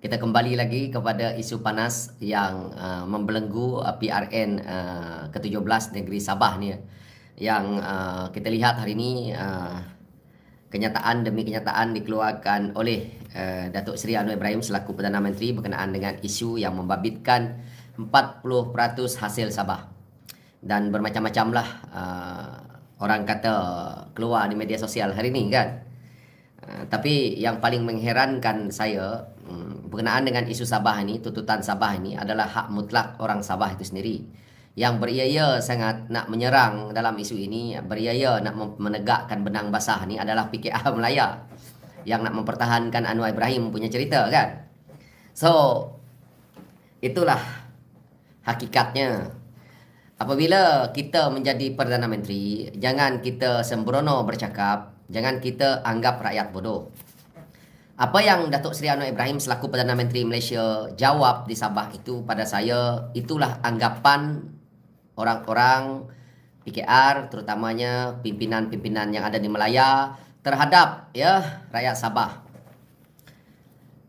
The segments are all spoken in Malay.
Kita kembali lagi kepada isu panas yang membelenggu PRN ke-17 negeri Sabah ni. Yang kita lihat hari ini kenyataan demi kenyataan dikeluarkan oleh Datuk Seri Anwar Ibrahim selaku Perdana Menteri berkenaan dengan isu yang membabitkan 40% hasil Sabah. Dan bermacam-macam lah orang kata keluar di media sosial hari ini kan. Tapi yang paling mengherankan saya berkenaan dengan isu Sabah ini, tuntutan Sabah ini adalah hak mutlak orang Sabah itu sendiri. Yang beriaya sangat nak menyerang dalam isu ini, beriaya nak menegakkan benang basah ni adalah PKR Melaya yang nak mempertahankan Anwar Ibrahim punya cerita kan. So itulah hakikatnya. Apabila kita menjadi Perdana Menteri, jangan kita sembrono bercakap, jangan kita anggap rakyat bodoh. Apa yang Datuk Seri Anwar Ibrahim selaku Perdana Menteri Malaysia jawab di Sabah itu pada saya, itulah anggapan orang-orang PKR, terutamanya pimpinan-pimpinan yang ada di Melaya terhadap rakyat Sabah.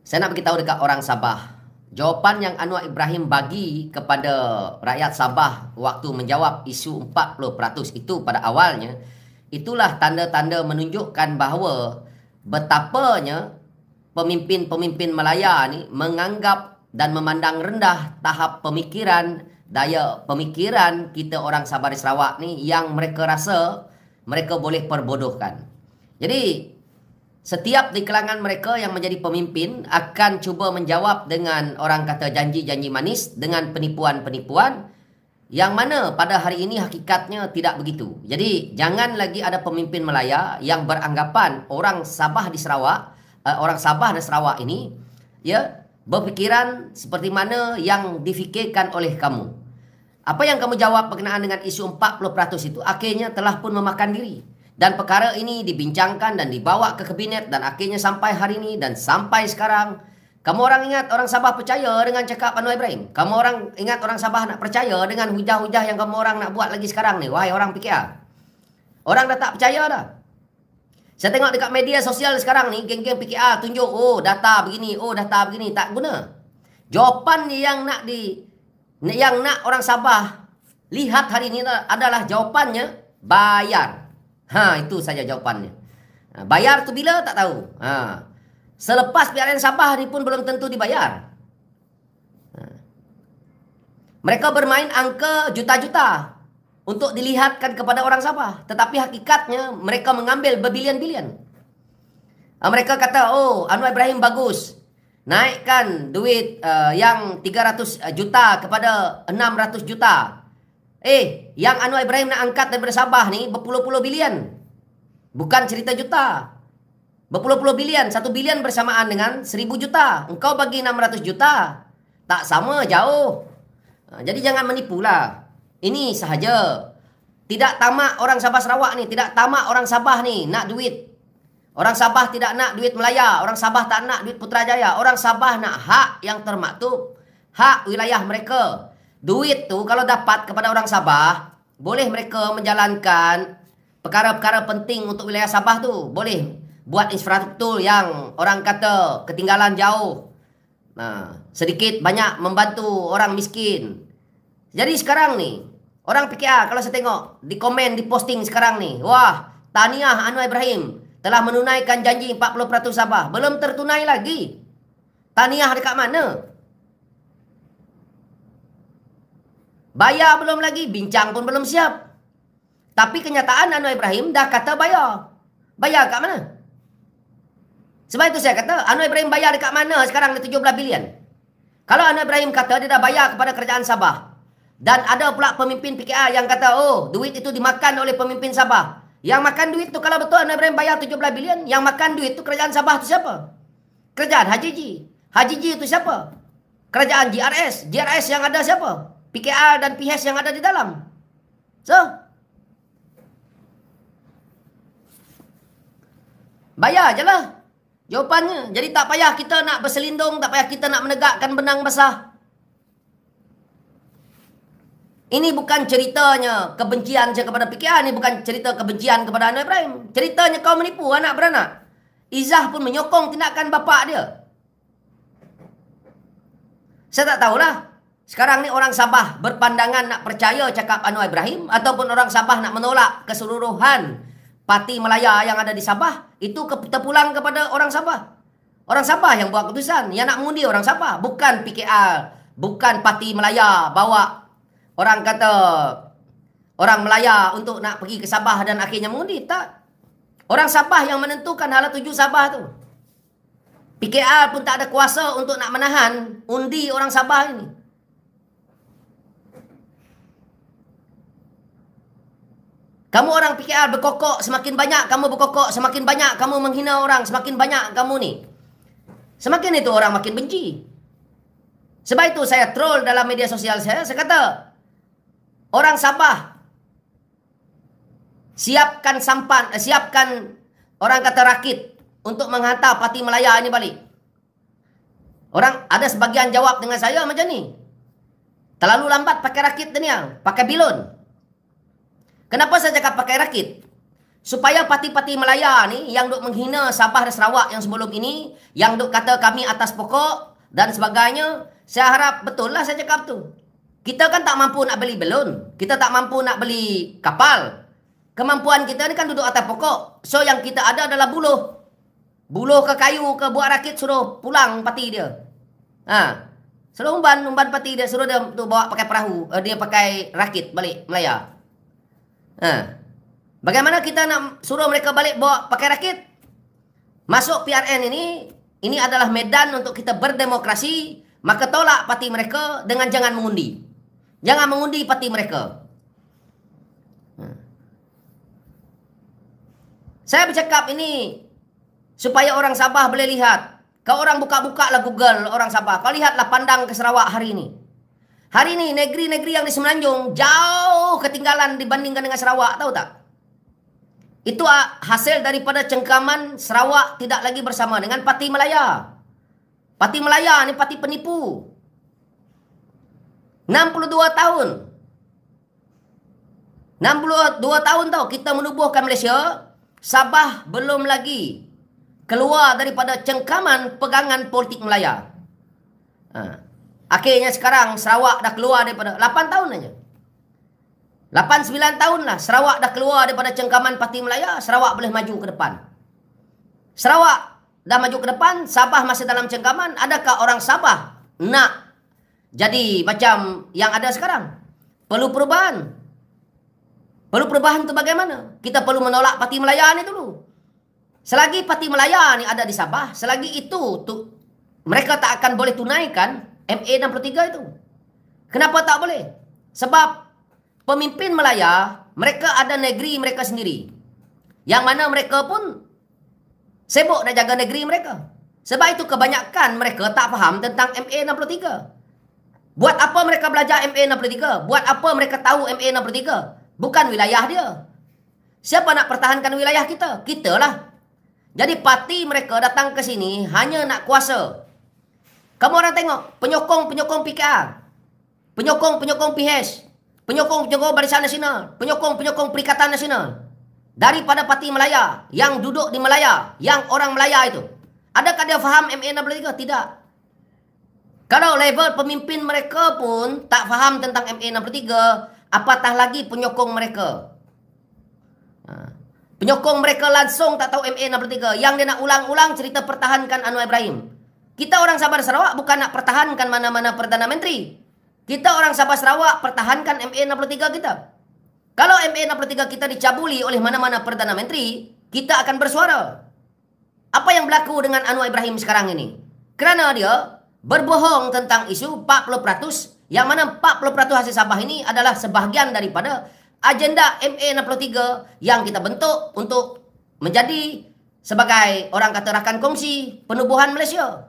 Saya nak beritahu dekat orang Sabah, jawapan yang Anwar Ibrahim bagi kepada rakyat Sabah waktu menjawab isu 40% itu pada awalnya, itulah tanda-tanda menunjukkan bahawa betapanya pemimpin-pemimpin Melaya ni menganggap dan memandang rendah tahap pemikiran, daya pemikiran kita orang Sabah di Sarawak ni yang mereka rasa mereka boleh perbodohkan. Jadi setiap di kalangan mereka yang menjadi pemimpin akan cuba menjawab dengan orang kata janji-janji manis, dengan penipuan-penipuan yang mana pada hari ini hakikatnya tidak begitu. Jadi jangan lagi ada pemimpin Melaya yang beranggapan orang Sabah di Sarawak, orang Sabah dan Sarawak ini berfikiran seperti mana yang difikirkan oleh kamu. Apa yang kamu jawab berkenaan dengan isu 40% itu akhirnya telah pun memakan diri. Dan perkara ini dibincangkan dan dibawa ke kabinet dan akhirnya sampai hari ini dan sampai sekarang. Kamu orang ingat orang Sabah percaya dengan cakap Anwar Ibrahim? Kamu orang ingat orang Sabah nak percaya dengan hujah-hujah yang kamu orang nak buat lagi sekarang ni? Wahai orang PKR. Orang dah tak percaya dah. Saya tengok dekat media sosial sekarang ni, geng-geng PKR tunjuk, oh data begini, oh data begini. Tak guna. Jawapan yang nak orang Sabah lihat hari ini adalah jawapannya bayar. Itu saja jawapannya. Bayar tu bila tak tahu. Selepas PRN Sabah ni pun belum tentu dibayar. Mereka bermain angka juta-juta untuk dilihatkan kepada orang Sabah. Tetapi hakikatnya mereka mengambil berbilion-bilion. Mereka kata, oh Anwar Ibrahim bagus. Naikkan duit yang 300 juta kepada 600 juta. Yang Anwar Ibrahim nak angkat daripada Sabah ni berpuluh-puluh bilion. Bukan cerita juta. Berpuluh-puluh bilion. 1 bilion bersamaan dengan 1000 juta. Engkau bagi 600 juta. Tak sama, jauh. Jadi jangan menipulah. Ini sahaja. Tidak tamak orang Sabah Sarawak ni. Tidak tamak orang Sabah ni nak duit. Orang Sabah tidak nak duit Melaya. Orang Sabah tak nak duit Putrajaya. Orang Sabah nak hak yang termaktub. Hak wilayah mereka. Duit tu kalau dapat kepada orang Sabah, boleh mereka menjalankan perkara-perkara penting untuk wilayah Sabah tu. Boleh buat infrastruktur yang orang kata ketinggalan jauh. Sedikit banyak membantu orang miskin. Jadi sekarang ni, orang PKR kalau saya tengok di komen, di posting sekarang ni, wah, tahniah Anwar Ibrahim telah menunaikan janji 40% Sabah. Belum tertunai lagi. Tahniah dekat mana? Bayar belum lagi, bincang pun belum siap. Tapi kenyataan Anwar Ibrahim dah kata bayar. Bayar kat mana? Sebab itu saya kata, Anwar Ibrahim bayar dekat mana sekarang ni 17 bilion? Kalau Anwar Ibrahim kata dia dah bayar kepada kerajaan Sabah, dan ada pula pemimpin PKR yang kata, oh duit itu dimakan oleh pemimpin Sabah. Yang makan duit tu kalau betul Anwar Ibrahim bayar 17 bilion, yang makan duit tu kerajaan Sabah tu siapa? Kerajaan Haji G. Haji G tu siapa? Kerajaan GRS. GRS yang ada siapa? PKR dan PHS yang ada di dalam. So, bayar je lah jawapannya. Jadi tak payah kita nak berselindung, tak payah kita nak menegakkan benang basah. Ini bukan ceritanya kebencian saya kepada PKR, ini bukan cerita kebencian kepada Anwar Ibrahim. Ceritanya kau menipu anak beranak. Izzah pun menyokong tindakan bapa dia. Saya tak tahulah. Sekarang ni orang Sabah berpandangan nak percaya cakap Anwar Ibrahim ataupun orang Sabah nak menolak keseluruhan parti Melaya yang ada di Sabah. Itu terpulang kepada orang Sabah. Orang Sabah yang buat keputusan. Yang nak mengundi orang Sabah. Bukan PKR. Bukan parti Melaya bawa orang kata orang Melaya untuk nak pergi ke Sabah dan akhirnya mengundi. Tak. Orang Sabah yang menentukan hala tuju Sabah tu. PKR pun tak ada kuasa untuk nak menahan undi orang Sabah ini. Kamu orang PKR berkokok, semakin banyak kamu berkokok, semakin banyak kamu menghina orang, semakin banyak kamu ni. Semakin itu orang makin benci. Sebab itu saya troll dalam media sosial saya kata, orang Sabah, siapkan sampan, siapkan orang kata rakit untuk menghantar parti Melaya ini balik. Orang ada sebagian jawab dengan saya macam ni. Terlalu lambat pakai rakit dunia, pakai bilon. Kenapa saya cakap pakai rakit? Supaya parti-parti Melaya ni yang duk menghina Sabah dan Sarawak yang sebelum ini, yang duk kata kami atas pokok dan sebagainya, saya harap betul lah saya cakap tu. Kita kan tak mampu nak beli belon, kita tak mampu nak beli kapal. Kemampuan kita ni kan duduk atas pokok. So yang kita ada adalah buluh. Buluh ke kayu ke buat rakit suruh pulang parti dia. Suruh umban parti dia, suruh dia tu bawa pakai perahu, dia pakai rakit balik Melaya. Bagaimana kita nak suruh mereka balik bawa pakai rakit? Masuk PRN ini adalah medan untuk kita berdemokrasi, maka tolak parti mereka dengan jangan mengundi. Jangan mengundi parti mereka. Saya bercakap ini supaya orang Sabah boleh lihat. Kau orang buka-buka lah Google orang Sabah. Kau lihatlah pandang ke Sarawak hari ini. Hari ini negeri-negeri yang di Semenanjung jauh ketinggalan dibandingkan dengan Sarawak. Tahu tak? Itu hasil daripada cengkaman Sarawak tidak lagi bersama dengan parti Melaya. Parti Melaya ni parti penipu. 62 tahun. 62 tahun tau kita menubuhkan Malaysia. Sabah belum lagi keluar daripada cengkaman pegangan politik Melaya. Akhirnya sekarang Sarawak dah keluar daripada 8 tahun aja. 8-9 tahun lah Sarawak dah keluar daripada cengkaman parti Melaya. Sarawak boleh maju ke depan. Sarawak dah maju ke depan, Sabah masih dalam cengkaman. Adakah orang Sabah nak jadi macam yang ada sekarang? Perlu perubahan. Perlu perubahan itu bagaimana? Kita perlu menolak parti Melaya ni dulu. Selagi parti Melaya ni ada di Sabah, selagi itu mereka tak akan boleh tunaikan MA63 itu. Kenapa tak boleh? Sebab pemimpin Melaya, mereka ada negeri mereka sendiri. Yang mana mereka pun sibuk nak jaga negeri mereka. Sebab itu kebanyakan mereka tak faham tentang MA63. Buat apa mereka belajar MA63? Buat apa mereka tahu MA63? Bukan wilayah dia. Siapa nak pertahankan wilayah kita? Kita lah. Jadi parti mereka datang ke sini hanya nak kuasa. Kamu orang tengok penyokong-penyokong PKR, penyokong-penyokong PH, penyokong-penyokong Barisan Nasional, penyokong-penyokong Perikatan Nasional daripada parti Melaya yang duduk di Melaya, yang orang Melaya itu. Adakah dia faham MA63? Tidak. Kalau level pemimpin mereka pun tak faham tentang MA63, apatah lagi penyokong mereka. Penyokong mereka langsung tak tahu MA63. Yang dia nak ulang-ulang cerita pertahankan Anwar Ibrahim. Kita orang Sabah Sarawak bukan nak pertahankan mana-mana Perdana Menteri. Kita orang Sabah Sarawak pertahankan MA63 kita. Kalau MA63 kita dicabuli oleh mana-mana Perdana Menteri, kita akan bersuara. Apa yang berlaku dengan Anwar Ibrahim sekarang ini? Kerana dia berbohong tentang isu 40%, yang mana 40% hasil Sabah ini adalah sebahagian daripada agenda MA63 yang kita bentuk untuk menjadi sebagai orang kata rakan kongsi penubuhan Malaysia.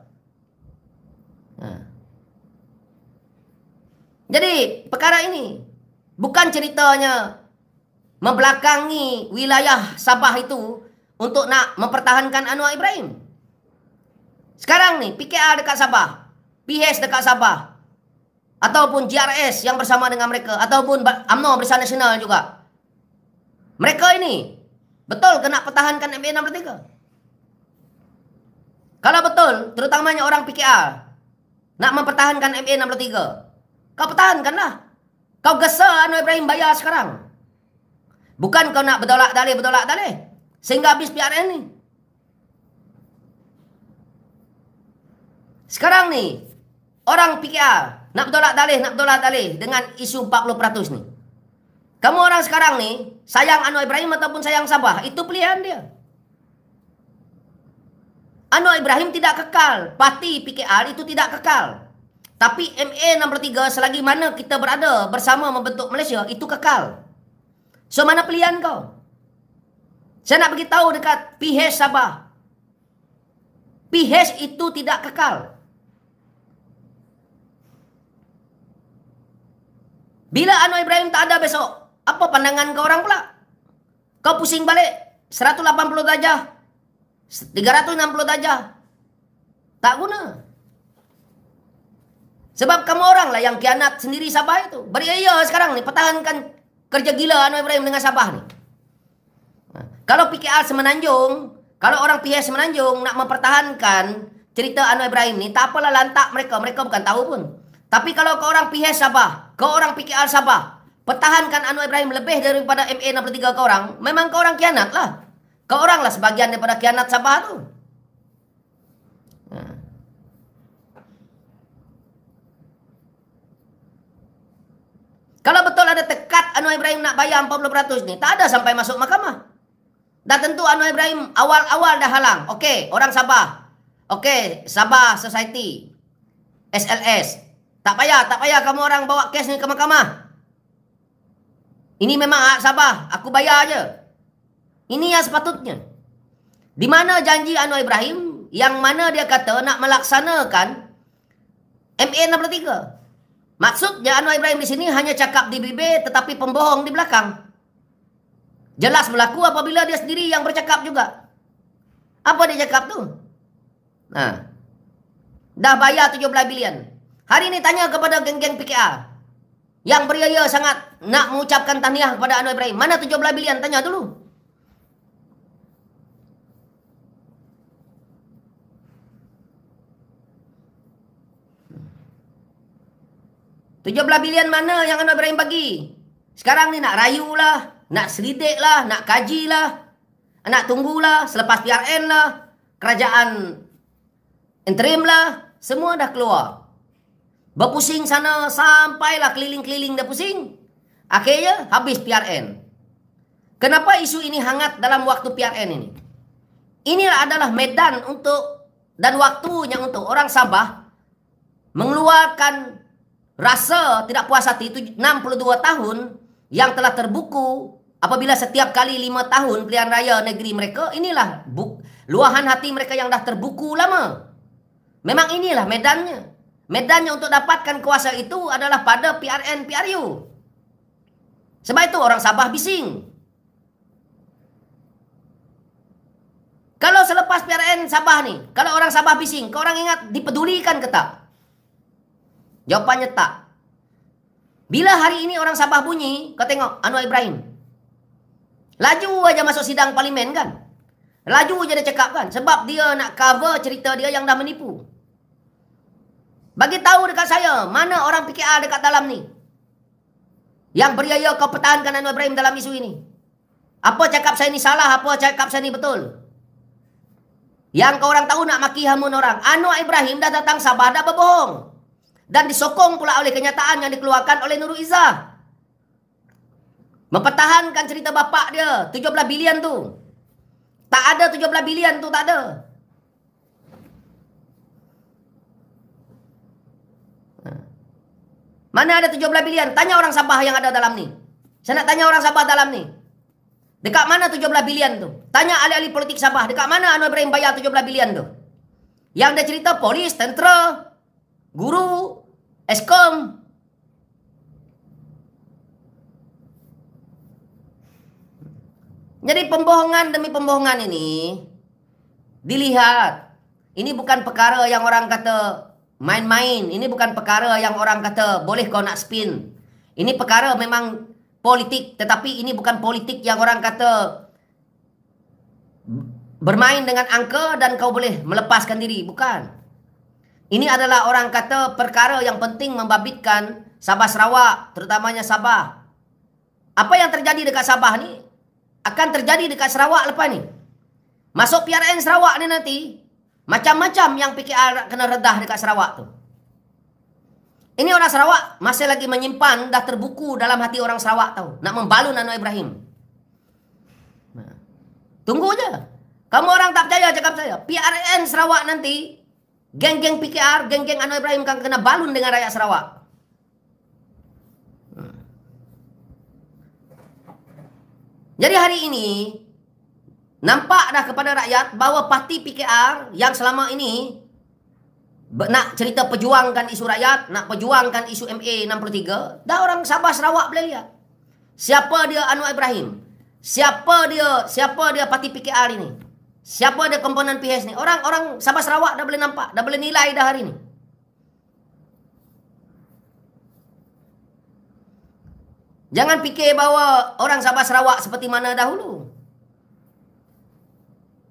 Jadi perkara ini bukan ceritanya membelakangi wilayah Sabah itu untuk nak mempertahankan Anwar Ibrahim. Sekarang ni PKR dekat Sabah, PH dekat Sabah, ataupun GRS yang bersama dengan mereka, ataupun UMNO Barisan Nasional juga. Mereka ini betul ke nak pertahankan MA63? Kalau betul, terutamanya orang PKR, nak mempertahankan MA 63. Kau pertahankanlah. Kau gesa Anwar Ibrahim bayar sekarang. Bukan kau nak bertolak dalih. Sehingga habis PRN ni. Sekarang ni, orang PKR nak bertolak dalih dengan isu 40% ni. Kamu orang sekarang ni, sayang Anwar Ibrahim ataupun sayang Sabah, itu pilihan dia. Anwar Ibrahim tidak kekal. Parti PKR itu tidak kekal. Tapi MA 63 selagi mana kita berada bersama membentuk Malaysia, itu kekal. So mana pilihan kau? Saya nak beritahu dekat PH Sabah. PH itu tidak kekal. Bila Anwar Ibrahim tak ada besok, apa pandangan kau orang pula? Kau pusing balik 180 darjah, 360 darjah. Tak guna. Sebab kamu orang lah yang kianat sendiri Sabah itu. Beria sekarang ni pertahankan kerja gila Anwar Ibrahim dengan Sabah ni. Kalau PKR Semenanjung, kalau orang PH Semenanjung nak mempertahankan cerita Anwar Ibrahim ni, tak apalah lantak mereka. Mereka bukan tahu pun. Tapi kalau kau orang PH Sabah, kau orang PKR Sabah, pertahankan Anwar Ibrahim lebih daripada MA 63 kau orang, memang kau orang kianat lah. Kau orang lah sebagian daripada kianat Sabah tu. Kalau betul ada tekad Anwar Ibrahim nak bayar 40% ni, tak ada sampai masuk mahkamah. Dah tentu Anwar Ibrahim awal-awal dah halang. Okey, orang Sabah. Okey, Sabah Society. SLS. Tak payah kamu orang bawa kes ni ke mahkamah. Ini memang hak Sabah, aku bayar aje. Ini yang sepatutnya. Di mana janji Anwar Ibrahim yang mana dia kata nak melaksanakan MA 63? Maksudnya Anwar Ibrahim di sini hanya cakap di bibir tetapi pembohong di belakang. Jelas berlaku apabila dia sendiri yang bercakap juga. Apa dia cakap tu? Nah, dah bayar 17 bilion. Hari ini tanya kepada geng-geng PKR yang beria sangat nak mengucapkan tahniah kepada Anwar Ibrahim. Mana 17 bilion? Tanya dulu. $17 bilion mana yang Anwar Ibrahim bagi? Sekarang ni nak rayu lah, nak selidik lah, nak kaji lah, nak tunggulah, selepas PRN lah, kerajaan interim lah, semua dah keluar. Berpusing sana, sampailah keliling-keliling dah pusing. Akhirnya habis PRN. Kenapa isu ini hangat dalam waktu PRN ini? Inilah adalah medan untuk dan waktunya untuk orang Sabah mengeluarkan rasa tidak puas hati. 62 tahun yang telah terbuku apabila setiap kali 5 tahun pilihan raya negeri mereka, inilah luahan hati mereka yang dah terbuku lama. Memang inilah medannya. Medannya untuk dapatkan kuasa itu adalah pada PRN PRU. Sebab itu orang Sabah bising. Kalau selepas PRN Sabah ni, kalau orang Sabah bising, kau orang ingat dipedulikan ke tak? Jawapannya tak. Bila hari ini orang Sabah bunyi, kau tengok Anwar Ibrahim. Laju aja masuk sidang parlimen kan. Laju aja dia cakap kan. Sebab dia nak cover cerita dia yang dah menipu. Bagi tahu dekat saya, mana orang PKR dekat dalam ni? Yang beriaya kau pertahankan Anwar Ibrahim dalam isu ini. Apa cakap saya ni salah, apa cakap saya ni betul? Yang kau orang tahu nak maki hamun orang. Anwar Ibrahim dah datang Sabah, dah berbohong. Dan disokong pula oleh kenyataan yang dikeluarkan oleh Nurul Izzah. Mempertahankan cerita bapak dia, 17 bilion tu. Tak ada 17 bilion tu, tak ada. Mana ada 17 bilion? Tanya orang Sabah yang ada dalam ni. Saya nak tanya orang Sabah dalam ni. Dekat mana 17 bilion tu? Tanya ahli-ahli politik Sabah. Dekat mana Anwar Ibrahim bayar 17 bilion tu? Yang dia cerita polis, tentera, guru, Eskom. Jadi pembohongan demi pembohongan ini dilihat. Ini bukan perkara yang orang kata main-main. Ini bukan perkara yang orang kata boleh kau nak spin. Ini perkara memang politik. Tetapi ini bukan politik yang orang kata bermain dengan angka dan kau boleh melepaskan diri. Bukan. Ini adalah orang kata perkara yang penting membabitkan Sabah Sarawak, terutamanya Sabah. Apa yang terjadi dekat Sabah ni akan terjadi dekat Sarawak lepas ni. Masuk PRN Sarawak ni nanti, macam-macam yang PKR kena redah dekat Sarawak tu. Ini orang Sarawak masih lagi menyimpan, dah terbuku dalam hati orang Sarawak tahu. Nak membalun Anwar Ibrahim. Tunggu je. Kamu orang tak percaya cakap saya. PRN Sarawak nanti, geng-geng PKR, geng-geng Anwar Ibrahim akan kena balun dengan rakyat Sarawak. Jadi hari ini, nampak dah kepada rakyat bahawa parti PKR yang selama ini nak cerita perjuangkan isu rakyat, nak perjuangkan isu MA63, dah orang Sabah Sarawak boleh lihat. Siapa dia Anwar Ibrahim? Siapa dia parti PKR ini? Siapa dia komponen PH ni? Orang Sabah Sarawak dah boleh nampak, dah boleh nilai dah hari ini. Jangan fikir bahawa orang Sabah Sarawak seperti mana dahulu.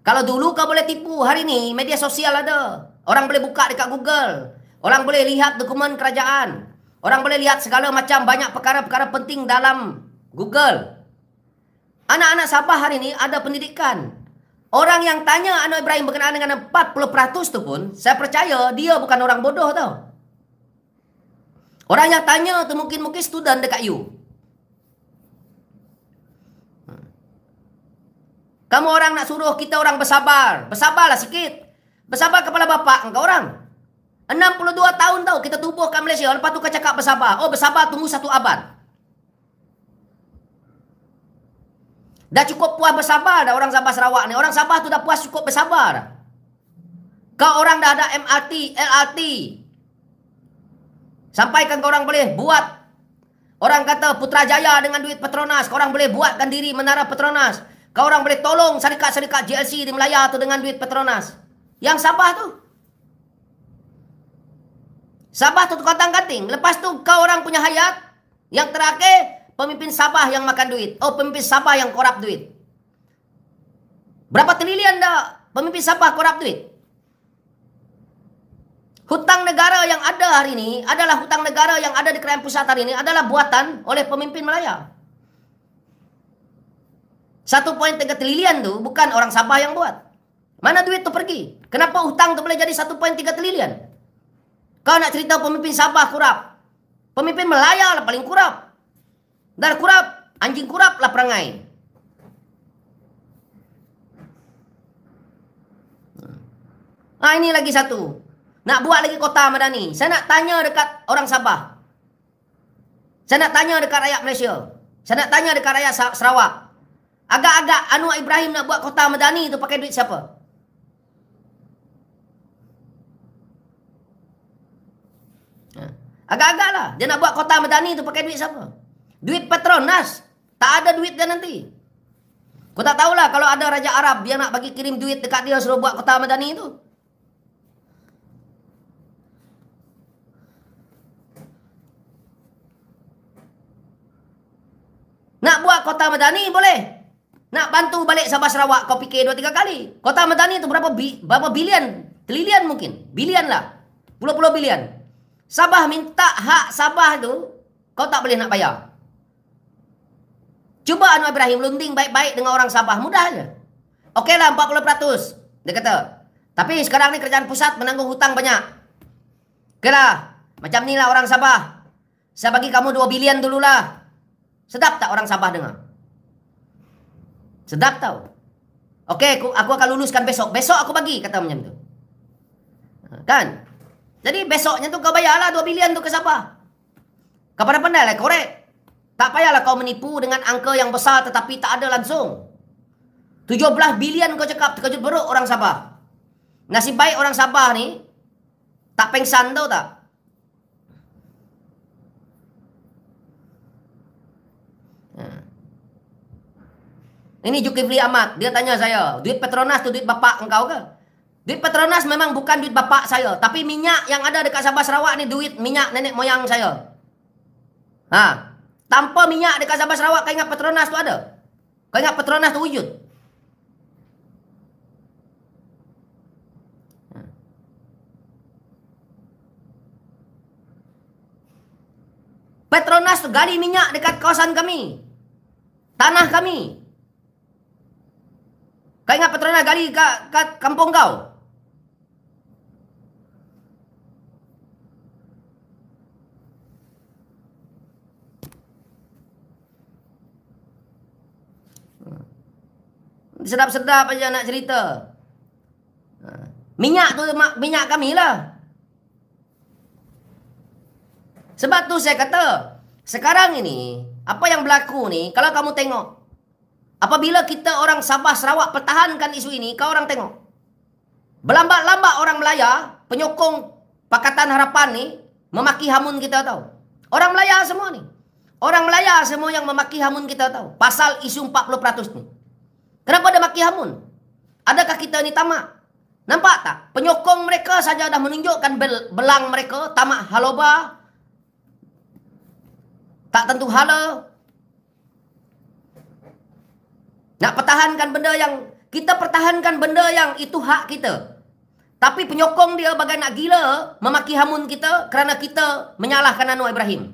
Kalau dulu kau boleh tipu, hari ni media sosial ada. Orang boleh buka dekat Google. Orang boleh lihat dokumen kerajaan. Orang boleh lihat segala macam banyak perkara-perkara penting dalam Google. Anak-anak Sabah hari ni ada pendidikan. Orang yang tanya Anwar Ibrahim berkenaan dengan 40% tu pun, saya percaya dia bukan orang bodoh tau. Orang yang tanya tu mungkin student dekat U. Kamu orang nak suruh kita orang bersabar. Bersabarlah sikit. Bersabar kepala bapak engkau orang. 62 tahun tau kita tubuhkan Malaysia. Lepas tu kau cakap bersabar. Oh bersabar tunggu 1 abad. Dah cukup puas bersabar dah orang Sabah Sarawak ni. Orang Sabah tu dah puas cukup bersabar. Kau orang dah ada MRT, LRT. Sampaikan kau orang boleh buat. Orang kata Putrajaya dengan duit Petronas. Kau orang boleh buatkan diri Menara Petronas. Kau orang boleh tolong syarikat-syarikat GLC di Melaya tu dengan duit Petronas. Yang Sabah tu. Sabah tu kotang-kating. Lepas tu kau orang punya hayat. Yang terakhir, pemimpin Sabah yang makan duit. Oh, pemimpin Sabah yang korap duit. Berapa trilion dah pemimpin Sabah korap duit? Hutang negara yang ada hari ini adalah hutang negara yang ada di Kerajaan Pusat hari ini adalah buatan oleh pemimpin Melaya. 1.3 trilion tu bukan orang Sabah yang buat. Mana duit tu pergi? Kenapa hutang tu boleh jadi 1.3 trilion? Kau nak cerita pemimpin Sabah kurap. Pemimpin Melaya lah paling kurap. Dar kurap, anjing kurap lah perangai. Ini lagi satu. Nak buat lagi kota madani. Saya nak tanya dekat orang Sabah. Saya nak tanya dekat rakyat Malaysia. Saya nak tanya dekat rakyat Sarawak. Agak-agak Anwar Ibrahim nak buat kota madani tu pakai duit siapa? Agak-agak lah. Dia nak buat kota madani tu pakai duit siapa? Duit Petronas. Tak ada duit dia nanti. Kau tak tahulah kalau ada Raja Arab, dia nak bagi kirim duit dekat dia suruh buat kota madani tu. Nak buat kota madani boleh. Nak bantu balik Sabah Sarawak kau fikir 2-3 kali. Kota madani tu berapa bilion? Trilion mungkin. Bilion lah. Puluh-puluh bilion. Sabah minta hak Sabah tu, kau tak boleh nak bayar. Cuba Anwar Ibrahim lunding baik-baik dengan orang Sabah. Mudah aja. Okeylah 40%. Dia kata. Tapi sekarang ni kerajaan pusat menanggung hutang banyak. Okeylah. Macam ni lah orang Sabah. Saya bagi kamu 2 bilion dululah. Sedap tak orang Sabah dengar? Sedap tau. Okey, aku akan luluskan besok. Besok aku bagi, kata macam tu. Kan? Jadi besoknya tu kau bayarlah 2 bilion tu ke Sabah. Kau pandai-pandai lah, korek. Tak payahlah kau menipu dengan angka yang besar tetapi tak ada langsung. 17 bilion kau cakap, terkejut beruk orang Sabah. Nasib baik orang Sabah ni tak pengsan tau tak? Ini Zulkifli Ahmad, dia tanya saya, duit Petronas tu duit bapak engkau ke? Duit Petronas memang bukan duit bapak saya, tapi minyak yang ada dekat Sabah Sarawak ni duit minyak nenek moyang saya. Tanpa minyak dekat Sabah Sarawak, kau ingat Petronas tu ada? Kau ingat Petronas tu wujud? Petronas tu gali minyak dekat kawasan kami. Tanah kami. Kau ingat Petronas gali kat kampung kau? Sedap-sedap aja nak cerita. Minyak tu minyak kami lah. Sebab tu saya kata, sekarang ini, apa yang berlaku ni, kalau kamu tengok, apabila kita orang Sabah Sarawak pertahankan isu ini, kau orang tengok. Berlambat-lambat orang Melaya, penyokong Pakatan Harapan ni, memaki hamun kita tahu. Orang Melaya semua ni. Orang Melaya semua yang memaki hamun kita tahu. Pasal isu 40% ni. Kenapa dia maki hamun? Adakah kita ni tamak? Nampak tak? Penyokong mereka saja dah menunjukkan belang mereka, tamak haloba, tak tentu hala. Nak pertahankan benda yang, kita pertahankan benda yang itu hak kita. Tapi penyokong dia bagai nak gila, memaki hamun kita kerana kita menyalahkan Anwar Ibrahim.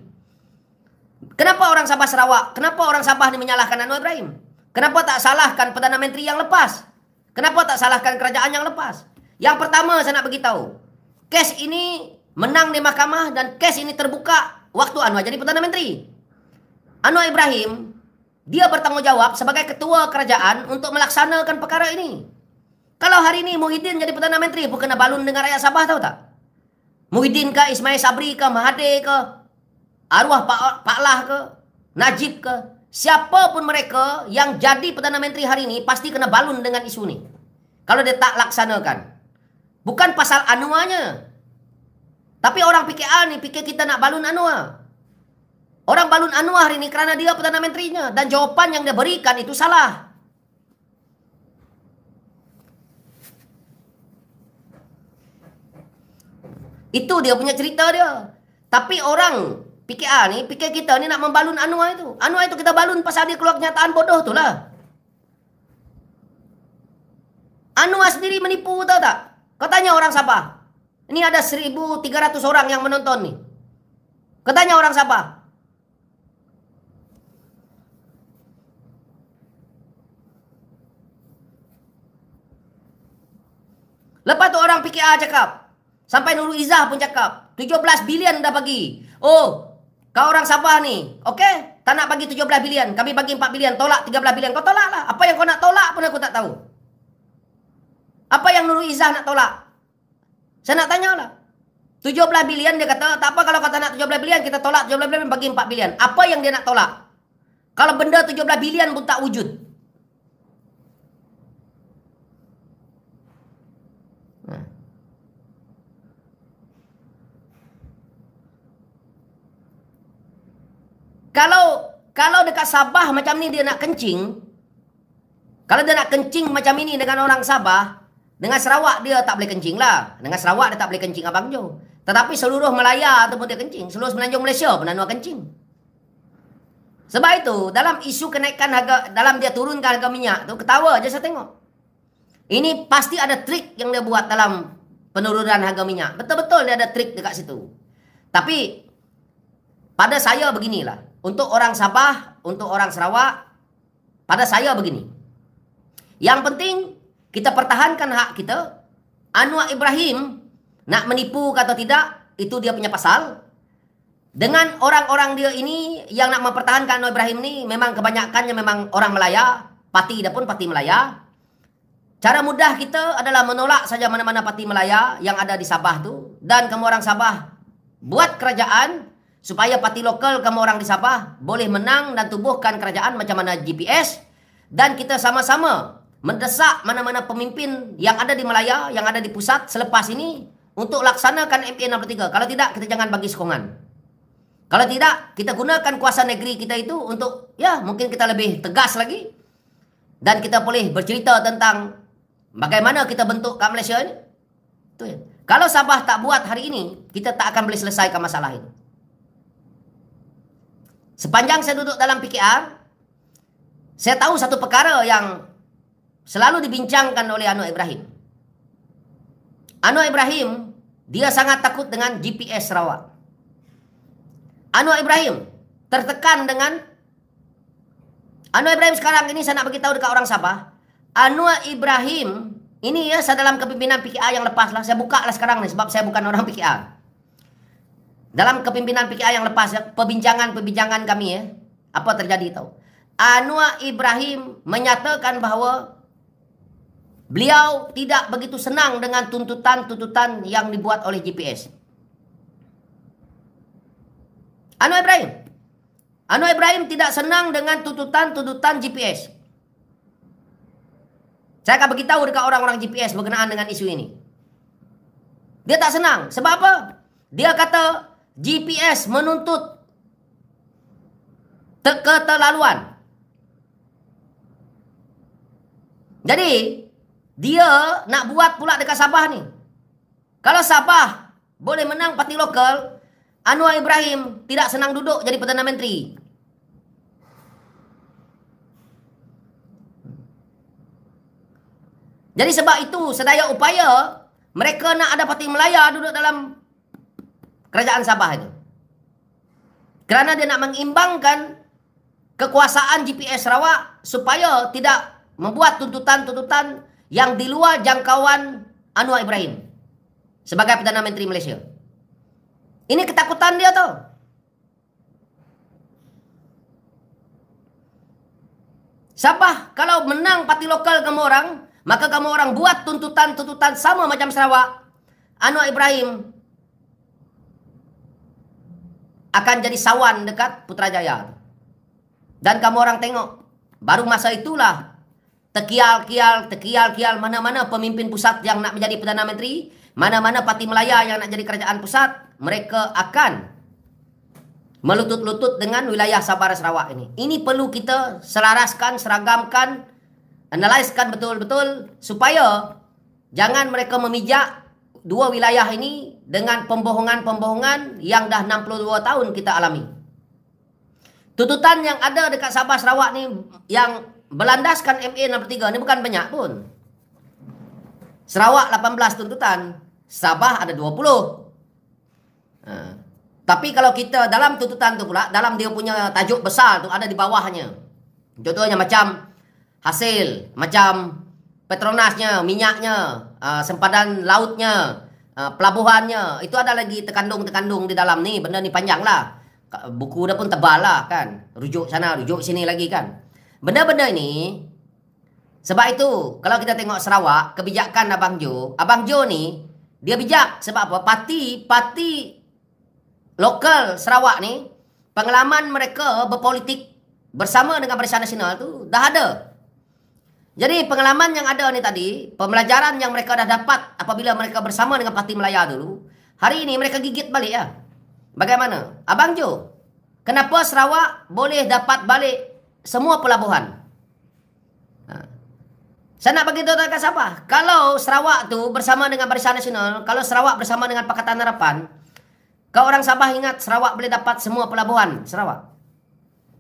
Kenapa orang Sabah Sarawak? Kenapa orang Sabah ni menyalahkan Anwar Ibrahim? Kenapa tak salahkan Perdana Menteri yang lepas? Kenapa tak salahkan kerajaan yang lepas? Yang pertama saya nak beritahu, kes ini menang di mahkamah dan kes ini terbuka waktu Anwar jadi Perdana Menteri. Anwar Ibrahim, dia bertanggungjawab sebagai ketua kerajaan untuk melaksanakan perkara ini. Kalau hari ini Muhyiddin jadi Perdana Menteri, pun kena balun dengan rakyat Sabah, tahu tak? Muhyiddin ke, Ismail Sabri ke, Mahathir ke, arwah Pak Lah ke, Najib ke, siapa pun mereka yang jadi Perdana Menteri hari ini, pasti kena balun dengan isu ni. Kalau dia tak laksanakan. Bukan pasal Anwarnya. Tapi orang PKR ni fikir kita nak balun Anwar. Orang balun Anwar ini kerana dia Perdana Menterinya. Dan jawapan yang dia berikan itu salah. Itu dia punya cerita dia. Tapi orang PKR ni, fikir kita ni nak membalun Anwar itu. Anwar itu kita balun pasal dia keluar kenyataan bodoh tu lah. Anwar sendiri menipu, tahu tak? Kau tanya orang Sabah. Ini ada 1,300 orang yang menonton ni. Kau tanya orang Sabah. Lepas tu orang PKR cakap. Sampai Nurul Izzah pun cakap. 17 bilion dah bagi. Oh, kau orang Sabah ni. Okey, tak nak bagi 17 bilion. Kami bagi 4 bilion. Tolak 13 bilion. Kau tolak lah. Apa yang kau nak tolak pun aku tak tahu. Apa yang Nurul Izzah nak tolak? Saya nak tanya lah. 17 bilion dia kata, tak apa kalau kata nak 17 bilion, kita tolak 17 bilion bagi 4 bilion. Apa yang dia nak tolak? Kalau benda 17 bilion pun tak wujud. Kalau dekat Sabah macam ni dia nak kencing, kalau dia nak kencing macam ini dengan orang Sabah, dengan Sarawak dia tak boleh kencing lah. Dengan Sarawak dia tak boleh kencing Abang Jo. Tetapi seluruh Melaya tu pun dia kencing. Seluruh Semenanjung Malaysia pun Anwar kencing. Sebab itu, dalam isu kenaikan harga, dalam dia turunkan harga minyak tu, ketawa je saya tengok. Ini pasti ada trik yang dia buat dalam penurunan harga minyak. Betul-betul dia ada trik dekat situ. Tapi, pada saya beginilah. Untuk orang Sabah, untuk orang Sarawak, pada saya begini. Yang penting, kita pertahankan hak kita. Anwar Ibrahim nak menipu atau tidak, itu dia punya pasal. Dengan orang-orang dia ini yang nak mempertahankan Anwar Ibrahim ni, memang kebanyakannya memang orang Melaya, parti dia pun parti Melaya. Cara mudah kita adalah menolak saja mana-mana parti Melaya yang ada di Sabah tu. Dan kamu orang Sabah buat kerajaan supaya parti lokal kamu orang di Sabah boleh menang dan tubuhkan kerajaan macam mana GPS. Dan kita sama-sama mendesak mana-mana pemimpin yang ada di Melaya, yang ada di pusat selepas ini untuk laksanakan MA63. Kalau tidak, kita jangan bagi sokongan. Kalau tidak, kita gunakan kuasa negeri kita itu untuk, ya mungkin kita lebih tegas lagi. Dan kita boleh bercerita tentang bagaimana kita bentuk kat Malaysia ini. Itu ya. Kalau Sabah tak buat hari ini, kita tak akan boleh selesaikan masalah ini. Sepanjang saya duduk dalam PKR, saya tahu satu perkara yang selalu dibincangkan oleh Anwar Ibrahim. Anwar Ibrahim, dia sangat takut dengan GPS Sarawak. Anwar Ibrahim tertekan dengan Anwar Ibrahim sekarang ini saya nak beritahu dekat orang Sabah. Anwar Ibrahim ini ya saya dalam kepimpinan PKR yang lepas lah. Saya buka lah sekarang nih sebab saya bukan orang PKR. Dalam kepimpinan PKR yang lepas ya, perbincangan kami ya. Apa terjadi tahu? Anwar Ibrahim menyatakan bahawa beliau tidak begitu senang dengan tuntutan-tuntutan yang dibuat oleh GPS. Anwar Ibrahim tidak senang dengan tuntutan-tuntutan GPS. Saya akan beritahu dekat orang-orang GPS berkenaan dengan isu ini. Dia tak senang. Sebab apa? Dia kata GPS menuntut keterlaluan. Jadi, dia nak buat pula dekat Sabah ni. Kalau Sabah boleh menang parti lokal, Anwar Ibrahim tidak senang duduk jadi Perdana Menteri. Jadi sebab itu, sedaya upaya, mereka nak ada parti Melaya duduk dalam kerajaan Sabah itu. Kerana dia nak mengimbangkan kekuasaan GPS Sarawak supaya tidak membuat tuntutan-tuntutan yang di luar jangkauan Anwar Ibrahim sebagai Perdana Menteri Malaysia. Ini ketakutan dia tau. Sabah kalau menang parti lokal kamu orang, maka kamu orang buat tuntutan-tuntutan sama macam Sarawak. Anwar Ibrahim akan jadi sawan dekat Putrajaya. Dan kamu orang tengok, baru masa itulah tekial-kial mana-mana pemimpin pusat yang nak menjadi Perdana Menteri, mana-mana parti Melaya yang nak jadi kerajaan pusat, mereka akan melutut-lutut dengan wilayah Sabah dan Sarawak ini. Ini perlu kita selaraskan, seragamkan, analiskan betul-betul supaya jangan mereka memijak dua wilayah ini dengan pembohongan-pembohongan yang dah 62 tahun kita alami. Tuntutan yang ada dekat Sabah Sarawak ni yang berlandaskan MA nombor 3 ni bukan banyak pun. Sarawak 18 tuntutan, Sabah ada 20. Tapi kalau kita dalam tuntutan tu pula, dalam dia punya tajuk besar tu ada di bawahnya. Contohnya macam hasil, macam Petronasnya, minyaknya, sempadan lautnya, pelabuhannya, itu ada lagi terkandung-terkandung di dalam ni. Benda ni panjang lah. Buku dah pun tebal lah kan. Rujuk sana, rujuk sini lagi kan. Benda-benda ini, sebab itu, kalau kita tengok Sarawak, kebijakan Abang Jo ni, dia bijak. Sebab apa? Parti lokal Sarawak ni, pengalaman mereka berpolitik bersama dengan Barisan Nasional tu, dah ada. Jadi pengalaman yang ada ni tadi, pembelajaran yang mereka dah dapat apabila mereka bersama dengan Parti Melaya dulu, hari ini mereka gigit balik ya. Bagaimana? Abang Jo, kenapa Sarawak boleh dapat balik semua pelabuhan? Saya nak bagi tahu dekat siapa? Kalau Sarawak tu bersama dengan Barisan Nasional, kalau Sarawak bersama dengan Pakatan Harapan, kau orang Sabah ingat Sarawak boleh dapat semua pelabuhan Sarawak.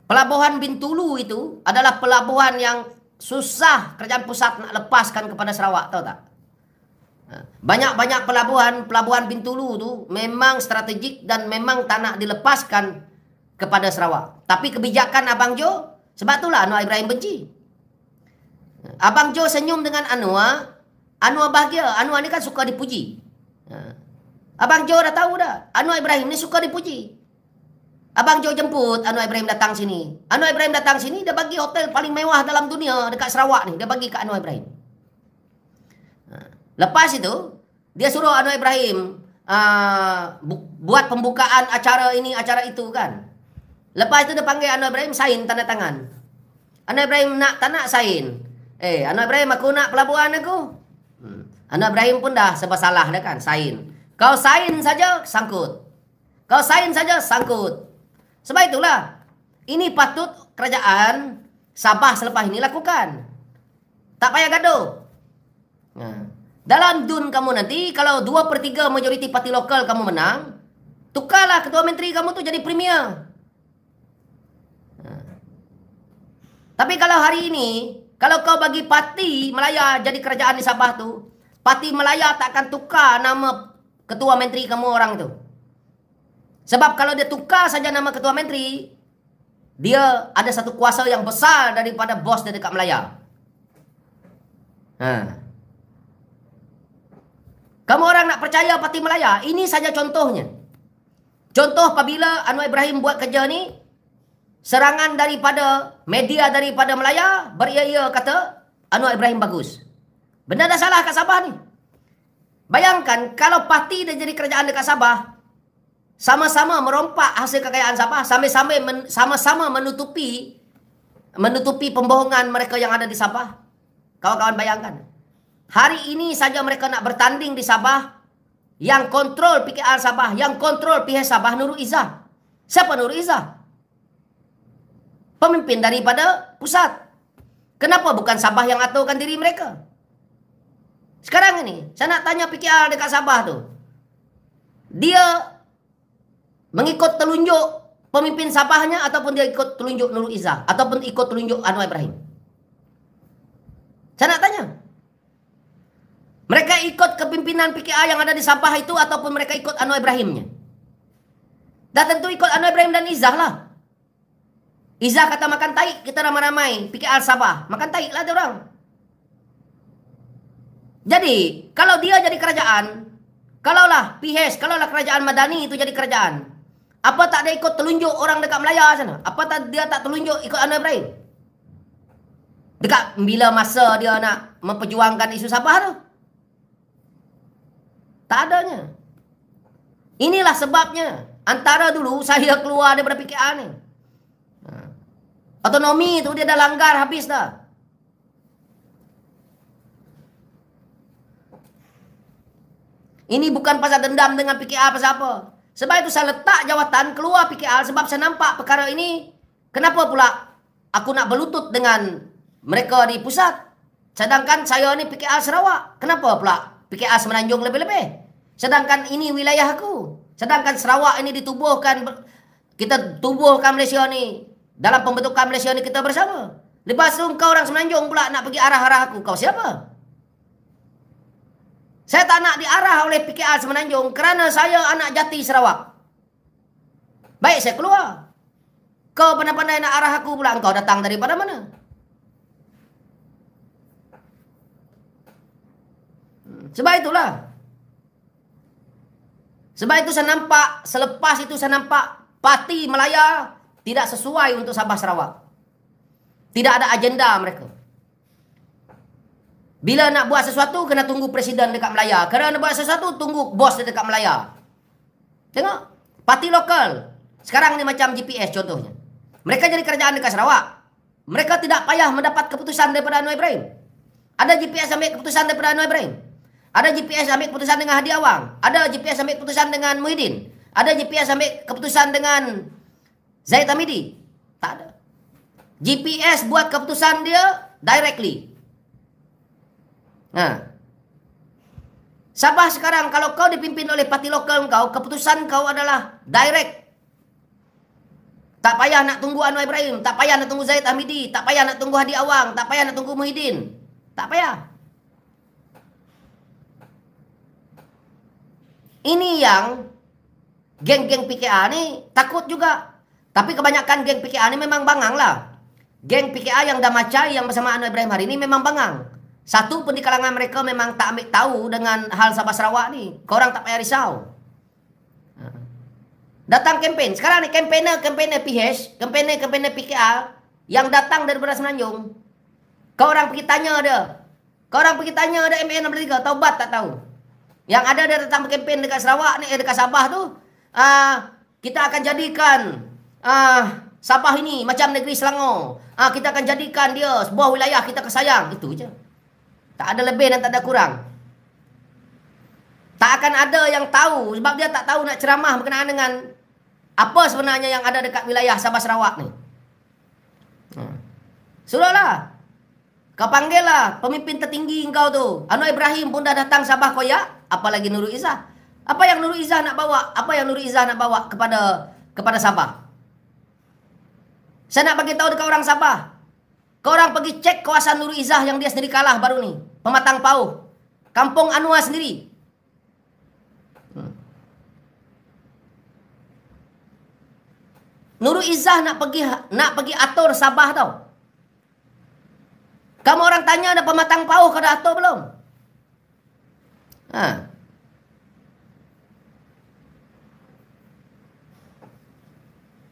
Pelabuhan Bintulu itu adalah pelabuhan yang susah kerajaan pusat nak lepaskan kepada Sarawak, tahu tak? Banyak-banyak pelabuhan Bintulu tu memang strategik dan memang tak nak dilepaskan kepada Sarawak. Tapi kebijakan Abang Jo, sebab itulah Anwar Ibrahim benci. Abang Jo senyum dengan Anwar bahagia. Anwar ni kan suka dipuji. Abang Jo dah tahu dah, Anwar Ibrahim ni suka dipuji. Abang Jo jemput Anwar Ibrahim datang sini. Anwar Ibrahim datang sini, dia bagi hotel paling mewah dalam dunia dekat Sarawak ni. Dia bagi ke Anwar Ibrahim. Lepas itu, dia suruh Anwar Ibrahim buat pembukaan acara ini, acara itu kan. Lepas itu dia panggil Anwar Ibrahim, sign tanda tangan. Anwar Ibrahim tak nak sign. Anwar Ibrahim, aku nak pelabuhan aku. Anwar Ibrahim pun dah serba salah dah kan, sign. Kau sign saja, sangkut. Kau sign saja, sangkut. Sebab itulah, ini patut kerajaan Sabah selepas ini lakukan. Tak payah gaduh. Dalam DUN kamu nanti, kalau 2/3 majoriti parti lokal kamu menang, tukarlah ketua menteri kamu tu jadi premier. Tapi kalau hari ini, kalau kau bagi parti Melaya jadi kerajaan di Sabah tu, parti Melaya tak akan tukar nama ketua menteri kamu orang tu. Sebab kalau dia tukar saja nama ketua menteri, dia ada satu kuasa yang besar daripada bos dia dekat Melaya. Kamu orang nak percaya Parti Melaya? Ini saja contohnya. Contoh apabila Anwar Ibrahim buat kerja ni, serangan daripada media daripada Melaya beria-ia kata Anwar Ibrahim bagus. Benda dah salah kat Sabah ni. Bayangkan kalau parti dia jadi kerajaan dekat Sabah, sama-sama merompak hasil kekayaan Sabah, sama-sama menutupi pembohongan mereka yang ada di Sabah. Kawan-kawan bayangkan. Hari ini saja mereka nak bertanding di Sabah. Yang kontrol PKR Sabah, yang kontrol pihak Sabah Nurul Izzah. Siapa Nurul Izzah? Pemimpin daripada pusat. Kenapa bukan Sabah yang aturkan diri mereka? Sekarang ini, saya nak tanya PKR dekat Sabah tu. Dia mengikut telunjuk pemimpin Sabahnya ataupun dia ikut telunjuk Nurul Izzah ataupun ikut telunjuk Anwar Ibrahim? Saya nak tanya. Mereka ikut kepimpinan PKR yang ada di Sabah itu ataupun mereka ikut Anwar Ibrahimnya? Dah tentu ikut Anwar Ibrahim dan Izzah lah. Izzah kata makan taik kita ramai-ramai PKR Sabah. Makan taik lah dia orang. Jadi, kalau dia jadi kerajaan, kalaulah PH, kalaulah kerajaan Madani itu jadi kerajaan, apa tak dia ikut telunjuk orang dekat Melaya sana? Apa tak dia tak telunjuk ikut Anwar Ibrahim? Dekat bila masa dia nak memperjuangkan isu Sabah tu? Tak adanya. Inilah sebabnya. Antara dulu saya keluar daripada PKR ni. Otonomi tu dia dah langgar habis dah. Ini bukan pasal dendam dengan PKR pasal apa. Sebab itu saya letak jawatan keluar PKR sebab saya nampak perkara ini. Kenapa pula aku nak berlutut dengan mereka di pusat? Sedangkan saya ni PKR Sarawak. Kenapa pula PKR Semenanjung lebih-lebih? Sedangkan ini wilayah aku. Sedangkan Sarawak ini ditubuhkan, kita tubuhkan Malaysia ni. Dalam pembentukan Malaysia ni kita bersama. Lepas tu kau orang Semenanjung pula nak pergi arah-arah aku. Kau siapa? Saya tak nak diarah oleh PKR Semenanjung kerana saya anak jati Sarawak. Baik saya keluar. Kau pandai-pandai nak arah aku pula. Engkau datang daripada mana? Sebab itulah. Sebab itu saya nampak, selepas itu saya nampak Parti Melaya tidak sesuai untuk Sabah Sarawak. Tidak ada agenda mereka. Bila nak buat sesuatu, kena tunggu presiden dekat Melaya. Kerana nak buat sesuatu, tunggu bos dekat Melaya. Tengok. Parti lokal. Sekarang ni macam GPS contohnya. Mereka jadi kerajaan dekat Sarawak. Mereka tidak payah mendapat keputusan daripada Anwar Ibrahim. Ada GPS ambil keputusan daripada Anwar Ibrahim. Ada GPS ambil keputusan dengan Hadi Awang. Ada GPS ambil keputusan dengan Muhyiddin. Ada GPS ambil keputusan dengan Zaid Hamidi. Tak ada. GPS buat keputusan dia directly. Sabah sekarang kalau kau dipimpin oleh parti lokal kau, keputusan kau adalah direct. Tak payah nak tunggu Anwar Ibrahim, tak payah nak tunggu Zaid Hamidi, tak payah nak tunggu Hadi Awang, tak payah nak tunggu Muhyiddin. Tak payah. Ini yang geng-geng PKR ni takut juga. Tapi kebanyakan geng PKR ni memang bangang lah. Geng PKR yang dah macai yang bersama Anwar Ibrahim hari ni memang bangang. Satu pun di kalangan mereka memang tak ambil tahu dengan hal Sabah Sarawak ni. Korang tak payah risau. Datang kempen. Sekarang ni kempener PH, kempener PKR yang datang daripada Semenanjung. Kau orang pergi tanya dia. Kau orang pergi tanya dia MN 63, taubat tak tahu. Yang ada dia datang berkempen dekat Sarawak ni, dekat Sabah tu, kita akan jadikan Sabah ini macam negeri Selangor. Kita akan jadikan dia sebuah wilayah kita kesayang. Itu je. Tak ada lebih dan tak ada kurang. Tak akan ada yang tahu sebab dia tak tahu nak ceramah berkenaan dengan apa sebenarnya yang ada dekat wilayah Sabah Sarawak ni. Sudahlah. Kau panggil lah pemimpin tertinggi kau tu. Anwar Ibrahim pun dah datang Sabah koyak. Apalagi Nurul Izzah. Apa yang Nurul Izzah nak bawa? Apa yang Nurul Izzah nak bawa kepada Sabah? Saya nak bagi tahu dekat orang Sabah. Kau orang pergi cek kawasan Nurul Izzah yang dia sendiri kalah baru ni. Pematang Pauh. Kampung Anwar sendiri. Nurul Izzah nak pergi atur Sabah tau. Kamu orang tanya ada pematang pauh kau dah atur belum?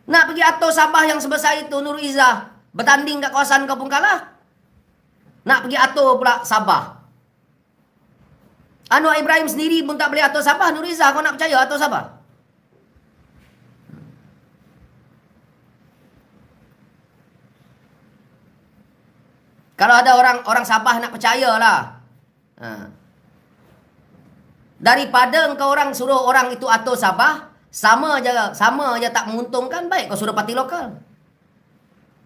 Nak pergi atur Sabah yang sebesar itu, Nurul Izzah bertanding kat kawasan kau pun kalah. Nak pergi atur pula Sabah. Anwar Ibrahim sendiri pun tak boleh atur Sabah. Nurul Izzah kau nak percaya atur Sabah? Kalau ada orang Sabah nak percayalah. Daripada engkau orang suruh orang itu atur Sabah, sama je tak menguntungkan, baik kau suruh parti lokal.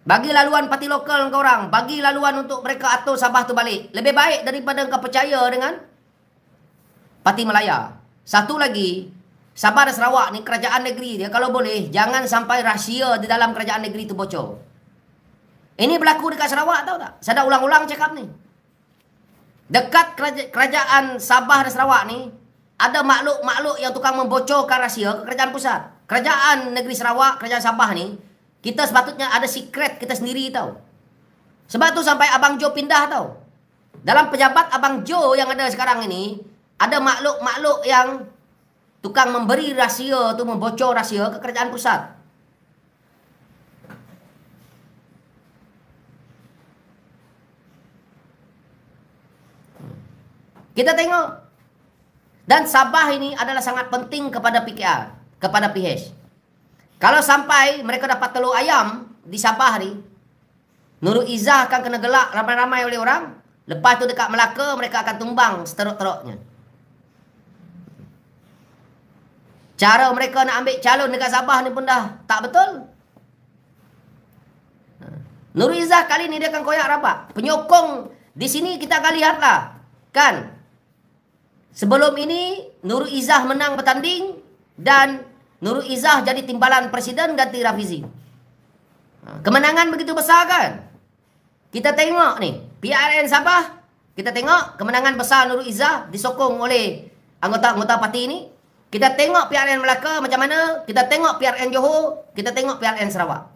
Bagi laluan parti lokal engkau orang, bagi laluan untuk mereka atur Sabah tu balik. Lebih baik daripada engkau percaya dengan Parti Melaya. Satu lagi, Sabah dan Sarawak ni kerajaan negeri dia, kalau boleh jangan sampai rahsia di dalam kerajaan negeri tu bocor. Ini berlaku dekat Sarawak, tahu tak? Saya dah ulang-ulang cakap ni. Dekat kerajaan Sabah dan Sarawak ni, ada makhluk-makhluk yang tukang membocorkan rahsia ke kerajaan pusat. Kerajaan negeri Sarawak, kerajaan Sabah ni, kita sepatutnya ada secret kita sendiri tahu. Sebab tu sampai Abang Jo pindah tahu. Dalam pejabat Abang Jo yang ada sekarang ini, ada makhluk-makhluk yang tukang memberi rahsia tu, membocor rahsia ke kerajaan pusat. Kita tengok. Dan Sabah ini adalah sangat penting kepada PKR, kepada PH. Kalau sampai mereka dapat telur ayam di Sabah ni, Nurul Izzah akan kena gelak ramai-ramai oleh orang. Lepas tu dekat Melaka, mereka akan tumbang seteruk-teruknya. Cara mereka nak ambil calon dekat Sabah ni pun dah tak betul. Nurul Izzah kali ni dia akan koyak rapat. Penyokong di sini kita akan lihatlah. Kan? Sebelum ini, Nurul Izzah menang bertanding dan Nurul Izzah jadi timbalan presiden ganti Rafizi. Kemenangan begitu besar kan? Kita tengok ni, PRN Sabah, kita tengok kemenangan besar Nurul Izzah disokong oleh anggota-anggota parti ini. Kita tengok PRN Melaka macam mana, kita tengok PRN Johor, kita tengok PRN Sarawak.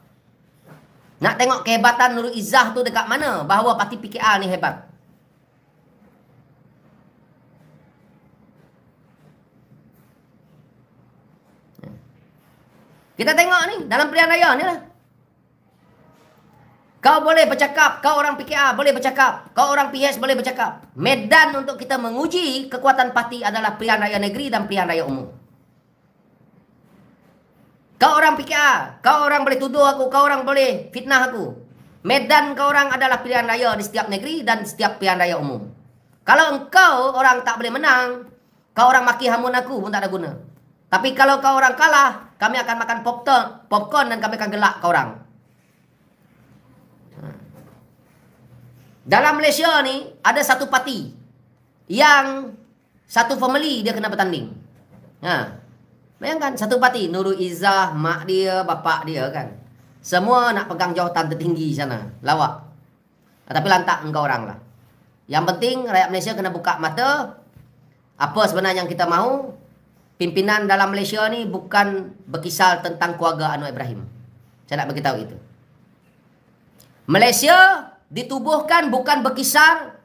Nak tengok kehebatan Nurul Izzah tu dekat mana, bahawa parti PKR ni hebat. Kita tengok ni, dalam pilihan raya ni lah. Kau boleh bercakap, kau orang PKR boleh bercakap, kau orang PH boleh bercakap. Medan untuk kita menguji kekuatan parti adalah pilihan raya negeri dan pilihan raya umum. Kau orang PKR, kau orang boleh tuduh aku, kau orang boleh fitnah aku. Medan kau orang adalah pilihan raya di setiap negeri dan setiap pilihan raya umum. Kalau engkau orang tak boleh menang, kau orang maki hamun aku pun tak ada guna. Tapi kalau kau orang kalah, kami akan makan popcorn dan kami akan gelak kau orang. Dalam Malaysia ni, ada satu parti yang satu family dia kena bertanding. Bayangkan, satu parti, Nurul Izzah, mak dia, bapak dia kan. Semua nak pegang jawatan tertinggi sana, lawak. Tapi lantak engkau orang lah. Yang penting, rakyat Malaysia kena buka mata. Apa sebenarnya yang kita mahu? Pimpinan dalam Malaysia ni bukan berkisar tentang keluarga Anwar Ibrahim. Saya nak beritahu itu. Malaysia ditubuhkan bukan berkisar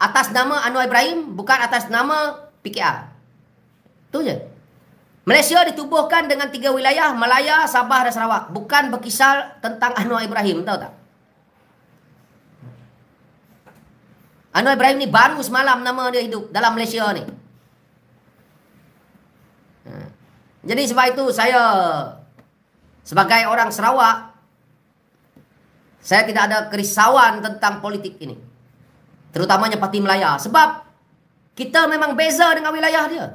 atas nama Anwar Ibrahim, bukan atas nama PKR. Itu je. Malaysia ditubuhkan dengan 3 wilayah, Malaya, Sabah dan Sarawak. Bukan berkisar tentang Anwar Ibrahim, tahu tak? Anwar Ibrahim ni baru semalam nama dia hidup dalam Malaysia ni. Jadi sebab itu saya sebagai orang Sarawak, saya tidak ada kerisauan tentang politik ini. Terutamanya Parti Melaya. Sebab kita memang beza dengan wilayah dia.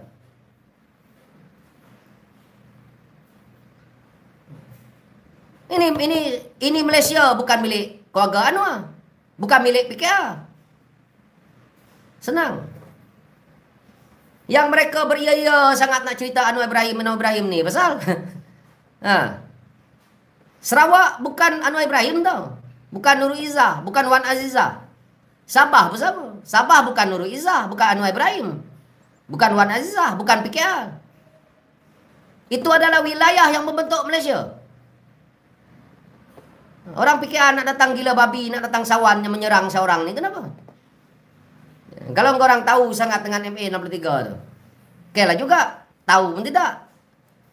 Ini Malaysia bukan milik keluarga Anwar. Bukan milik PKR. Senang. Yang mereka beria-ia sangat nak cerita Anwar Ibrahim ni. Pasal Sarawak bukan Anwar Ibrahim tau. Bukan Nurul Izzah. Bukan Wan Azizah. Sabah pun sama. Sabah bukan Nurul Izzah. Bukan Anwar Ibrahim. Bukan Wan Azizah. Bukan PKR. Itu adalah wilayah yang membentuk Malaysia. Orang PKA nak datang gila babi, nak datang sawan yang menyerang seorang ni, kenapa? Kalau orang tahu sangat dengan MA63 tu. Okey lah juga. Tahu pun tidak.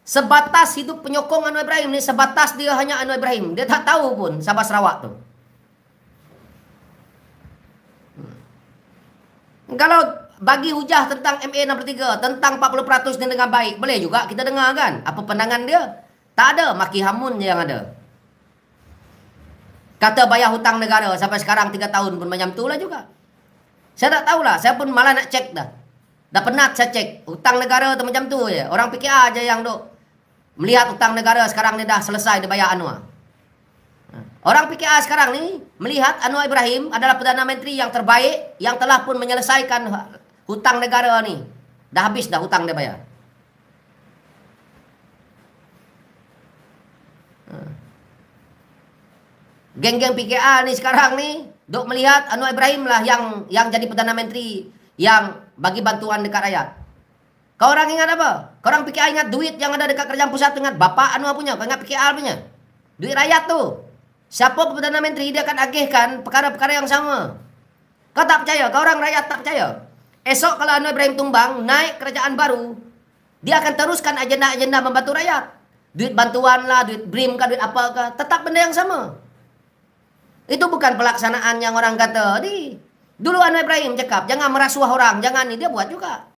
Sebatas hidup penyokong Anwar Ibrahim ni, sebatas dia hanya Anwar Ibrahim. Dia tak tahu pun Sabah Sarawak tu. Kalau bagi hujah tentang MA63, tentang 40% ni dengan baik, boleh juga kita dengar kan? Apa pandangan dia? Tak ada, maki hamun je yang ada. Kata bayar hutang negara sampai sekarang 3 tahun pun macam tu lah juga. Saya tak tahulah, saya pun malah nak cek dah. Dah penat saya cek, hutang negara tu macam tu je. Orang PKA aja yang duk melihat hutang negara sekarang ni dah selesai dibayar Anwar. Orang PKA sekarang ni melihat Anwar Ibrahim adalah Perdana Menteri yang terbaik, yang telah pun menyelesaikan hutang negara ni. Dah habis dah hutang dia bayar. Geng-geng PKA ni sekarang ni duk melihat Anwar Ibrahim lah yang jadi Perdana Menteri yang bagi bantuan dekat rakyat. Kau orang ingat apa? Kau orang PKA ingat duit yang ada dekat kerajaan pusat tu, ingat bapak Anwar punya, kau ingat PKA punya. Duit rakyat tu. Siapa Perdana Menteri dia akan agihkan perkara-perkara yang sama. Kau tak percaya? Kau orang rakyat tak percaya? Esok kalau Anwar Ibrahim tumbang, naik kerajaan baru, dia akan teruskan agenda-agenda membantu rakyat. Duit bantuan lah, duit BRIM kah, duit apa kah, tetap benda yang sama. Itu bukan pelaksanaan yang orang kata. Dulu Anwar Ibrahim cakap, jangan merasuah orang, jangan ni, dia buat juga.